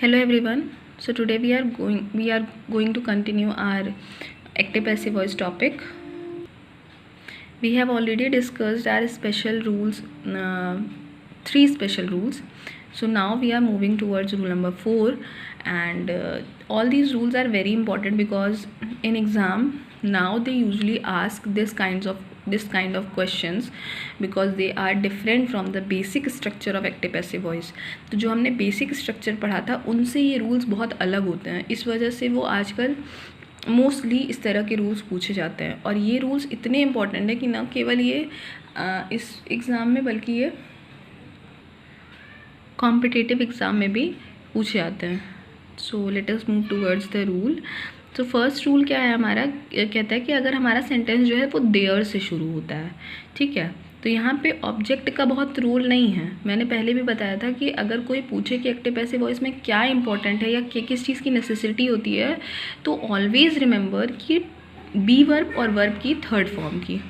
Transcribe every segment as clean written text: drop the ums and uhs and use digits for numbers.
Hello everyone. So today we are going to continue our active passive voice topic. We have already discussed our special rules, three special rules. So now we are moving towards rule number 4, and all these rules are very important because in exam now they usually ask this kind of questions because they are different from the basic structure of active passive voice. तो जो हमने basic structure पढ़ा था उनसे ये rules बहुत अलग होते हैं, इस वजह से वो आजकल मोस्टली इस तरह के रूल्स पूछे जाते हैं। और ये रूल्स इतने इम्पॉर्टेंट है कि ना केवल ये इस एग्ज़ाम में बल्कि ये कॉम्पिटिटिव एग्ज़ाम में भी पूछे जाते हैं। So let us move towards the rule. तो फर्स्ट रूल क्या है हमारा, कहता है कि अगर हमारा सेंटेंस जो है वो देयर से शुरू होता है, ठीक है, तो यहाँ पे ऑब्जेक्ट का बहुत रोल नहीं है। मैंने पहले भी बताया था कि अगर कोई पूछे कि एक्टिव पैसिव वॉइस में क्या इंपॉर्टेंट है या किस चीज़ की नेसेसिटी होती है, तो ऑलवेज रिमेंबर कि बी वर्ब और वर्ब की थर्ड फॉर्म की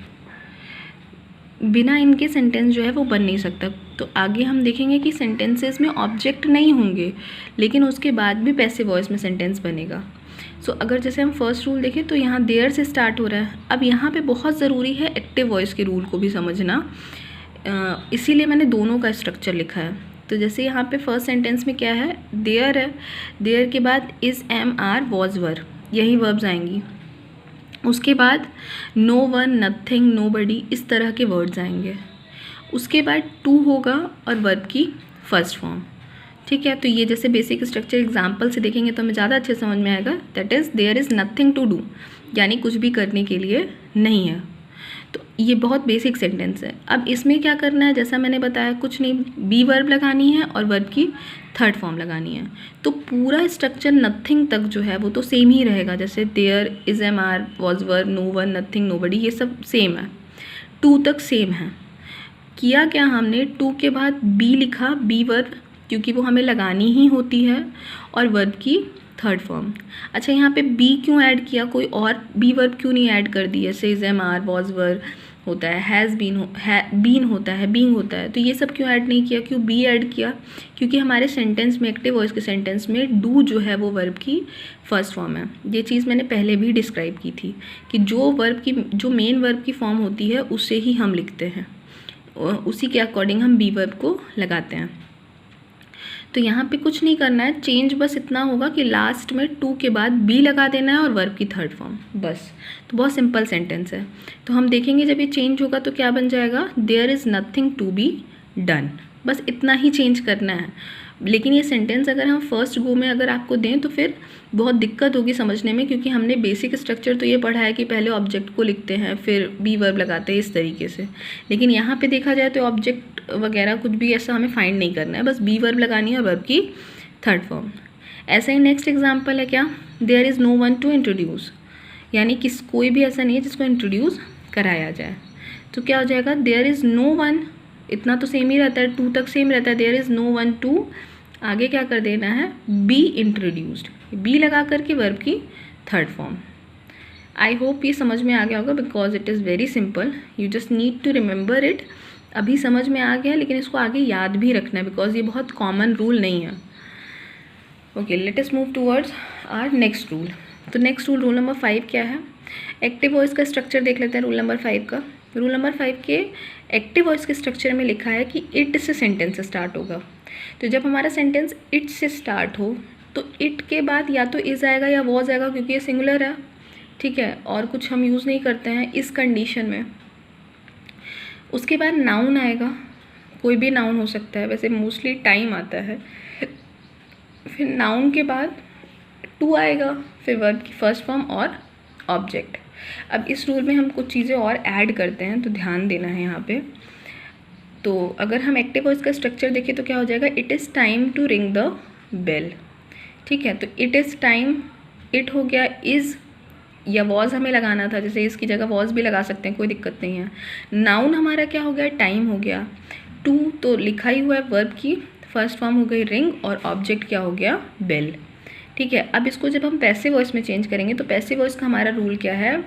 बिना इनके सेंटेंस जो है वो बन नहीं सकता। तो आगे हम देखेंगे कि सेंटेंसेस में ऑब्जेक्ट नहीं होंगे लेकिन उसके बाद भी पैसिव वॉइस में सेंटेंस बनेगा। सो अगर जैसे हम फर्स्ट रूल देखें तो यहाँ देयर से स्टार्ट हो रहा है। अब यहाँ पे बहुत ज़रूरी है एक्टिव वॉइस के रूल को भी समझना, इसीलिए मैंने दोनों का स्ट्रक्चर लिखा है। तो जैसे यहाँ पे फर्स्ट सेंटेंस में क्या है, देयर है, देयर के बाद is am are was were, यही वर्ब्स आएंगी। उसके बाद नो वन, नथिंग, नोबडी, इस तरह के वर्ड्स आएंगे। उसके बाद टू होगा और वर्ब की फर्स्ट फॉर्म, ठीक है। तो ये जैसे बेसिक स्ट्रक्चर एग्जाम्पल से देखेंगे तो हमें ज़्यादा अच्छे समझ में आएगा। That is there is nothing to do, यानी कुछ भी करने के लिए नहीं है। तो ये बहुत बेसिक सेंटेंस है। अब इसमें क्या करना है, जैसा मैंने बताया कुछ नहीं, बी वर्ब लगानी है और वर्ब की थर्ड फॉर्म लगानी है। तो पूरा स्ट्रक्चर नथिंग तक जो है वो तो सेम ही रहेगा, जैसे there, is am are, was were, no one, nothing, nobody, ये सब सेम है। टू तक सेम है। किया क्या हमने, टू के बाद बी लिखा, बी वर्ब, क्योंकि वो हमें लगानी ही होती है, और वर्ब की थर्ड फॉर्म। अच्छा, यहाँ पे बी क्यों ऐड किया, कोई और बी वर्ब क्यों नहीं ऐड कर दी, जैसे is am are, was were होता है, हैज़ बीन बीन होता है, बीइंग होता है, तो ये सब क्यों ऐड नहीं किया, क्यों बी ऐड किया, क्योंकि हमारे सेंटेंस में, एक्टिव वॉइस के सेंटेंस में डू जो है वो वर्ब की फर्स्ट फॉर्म है। ये चीज़ मैंने पहले भी डिस्क्राइब की थी कि जो मेन वर्ब की फॉर्म होती है उससे ही हम लिखते हैं, उसी के अकॉर्डिंग हम बी वर्ब को लगाते हैं। तो यहाँ पे कुछ नहीं करना है, चेंज बस इतना होगा कि लास्ट में टू के बाद बी लगा देना है और वर्ब की थर्ड फॉर्म, बस। तो बहुत सिंपल सेंटेंस है। तो हम देखेंगे जब ये चेंज होगा तो क्या बन जाएगा, there is nothing to be done, बस इतना ही चेंज करना है। लेकिन ये सेंटेंस अगर हम फर्स्ट गो में अगर आपको दें तो फिर बहुत दिक्कत होगी समझने में, क्योंकि हमने बेसिक स्ट्रक्चर तो ये पढ़ा है कि पहले ऑब्जेक्ट को लिखते हैं फिर बी वर्ब लगाते हैं इस तरीके से। लेकिन यहाँ पे देखा जाए तो ऑब्जेक्ट वगैरह कुछ भी ऐसा हमें फाइंड नहीं करना है, बस बी वर्ब लगानी है और वर्ब की थर्ड फॉर्म। ऐसा ही नेक्स्ट एग्जाम्पल है क्या, there is no one to introduce, यानी कोई भी ऐसा नहीं है जिसको इंट्रोड्यूस कराया जाए। तो क्या हो जाएगा, देयर इज़ नो वन, इतना तो सेम ही रहता है, टू तक सेम रहता है, there is no one to, आगे क्या कर देना है, बी इंट्रोड्यूस्ड, बी लगा करके वर्ब की थर्ड फॉर्म। आई होप ये समझ में आ गया होगा because it is very simple, you just need to remember it. अभी समझ में आ गया लेकिन इसको आगे याद भी रखना है बिकॉज ये बहुत कॉमन रूल नहीं है। Okay, let us move towards our next rule. तो नेक्स्ट रूल, रूल नंबर 5 क्या है, एक्टिव वॉइस का स्ट्रक्चर देख लेते हैं रूल नंबर 5 का। रूल नंबर 5 के एक्टिव वॉइस के स्ट्रक्चर में लिखा है कि इट से सेंटेंस स्टार्ट होगा। तो जब हमारा सेंटेंस इट से स्टार्ट हो तो इट के बाद या तो इज़ आएगा या वॉज आएगा, क्योंकि ये सिंगुलर है, ठीक है, और कुछ हम यूज़ नहीं करते हैं इस कंडीशन में। उसके बाद नाउन आएगा, कोई भी नाउन हो सकता है, वैसे मोस्टली टाइम आता है। फिर नाउन के बाद टू आएगा, फिर वर्ब की फर्स्ट फॉर्म और ऑब्जेक्ट। अब इस रूल में हम कुछ चीज़ें और ऐड करते हैं तो ध्यान देना है यहाँ पे। तो अगर हम एक्टिव वॉइस का स्ट्रक्चर देखें तो क्या हो जाएगा, it is time to ring the bell, ठीक है। तो इट इज़ टाइम, इट हो गया, इज़ या वॉज हमें लगाना था, जैसे इसकी जगह वॉज भी लगा सकते हैं, कोई दिक्कत नहीं है। नाउन हमारा क्या हो गया, टाइम हो गया। टू तो लिखा ही हुआ है, वर्ब की फर्स्ट फॉर्म हो गई रिंग, और ऑब्जेक्ट क्या हो गया, बेल, ठीक है। अब इसको जब हम पैसिव वॉइस में चेंज करेंगे तो पैसिव वॉइस का हमारा रूल क्या है,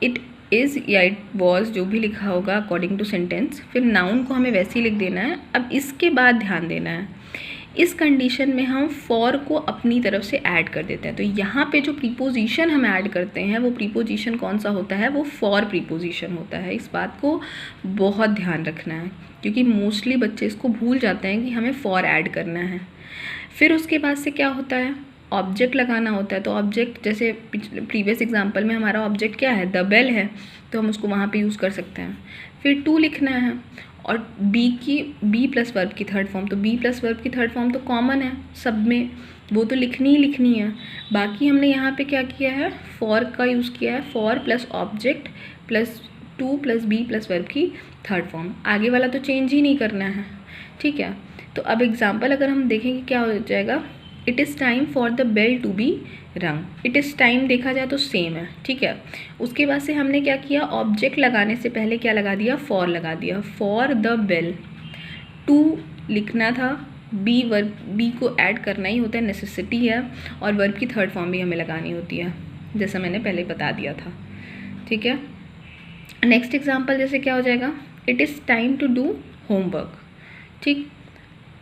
इट इज़ या इट वॉज जो भी लिखा होगा अकॉर्डिंग टू सेंटेंस, फिर नाउन को हमें वैसे ही लिख देना है। अब इसके बाद ध्यान देना है, इस कंडीशन में हम फॉर को अपनी तरफ से ऐड कर देते हैं। तो यहाँ पे जो प्रीपोजिशन हम ऐड करते हैं वो प्रीपोजिशन कौन सा होता है, वो फॉर प्रीपोजिशन होता है। इस बात को बहुत ध्यान रखना है क्योंकि मोस्टली बच्चे इसको भूल जाते हैं कि हमें फॉर ऐड करना है। फिर उसके बाद से क्या होता है, ऑब्जेक्ट लगाना होता है। तो ऑब्जेक्ट जैसे प्रीवियस एग्जांपल में हमारा ऑब्जेक्ट क्या है, द बेल है, तो हम उसको वहाँ पे यूज़ कर सकते हैं। फिर टू लिखना है और बी प्लस वर्ब की थर्ड फॉर्म, तो बी प्लस वर्ब की थर्ड फॉर्म तो कॉमन है सब में, वो तो लिखनी ही लिखनी है। बाकी हमने यहाँ पे क्या किया है, फॉर का यूज़ किया है, for plus object plus to plus be plus verb की थर्ड फॉर्म, आगे वाला तो चेंज ही नहीं करना है, ठीक है। तो अब एग्जाम्पल अगर हम देखेंगे क्या हो जाएगा, it is time for the bell to be rung. It is time देखा जाए तो सेम है, ठीक है। उसके बाद से हमने क्या किया, ऑब्जेक्ट लगाने से पहले क्या लगा दिया, फॉर लगा दिया, फॉर द बेल। टू लिखना था, बी वर्ब, बी को ऐड करना ही होता है, नेसेसिटी है, और वर्ब की थर्ड फॉर्म भी हमें लगानी होती है जैसा मैंने पहले बता दिया था, ठीक है। नेक्स्ट एग्जाम्पल जैसे क्या हो जाएगा, it is time to do homework, ठीक।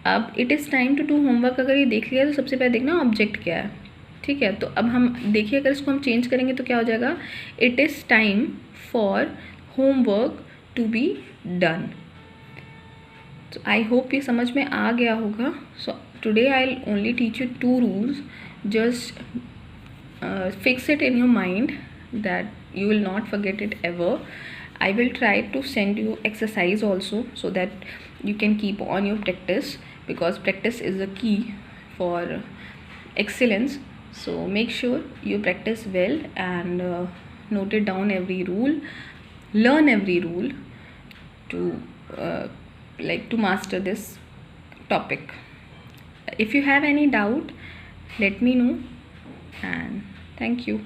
अब it is time to do homework अगर ये देख लिया तो सबसे पहले देखना ऑब्जेक्ट क्या है, ठीक है। तो अब हम देखिए अगर इसको हम चेंज करेंगे तो क्या हो जाएगा, it is time for homework to be done. तो आई होप ये समझ में आ गया होगा। So today I will only teach you 2 rules, just fix it in your mind that you will not forget it ever. I will try to send you exercise also so that you can keep on your practice, because practice is the key for excellence. So make sure you practice well and note it down every rule, learn every rule to to master this topic. If you have any doubt, let me know, and thank you.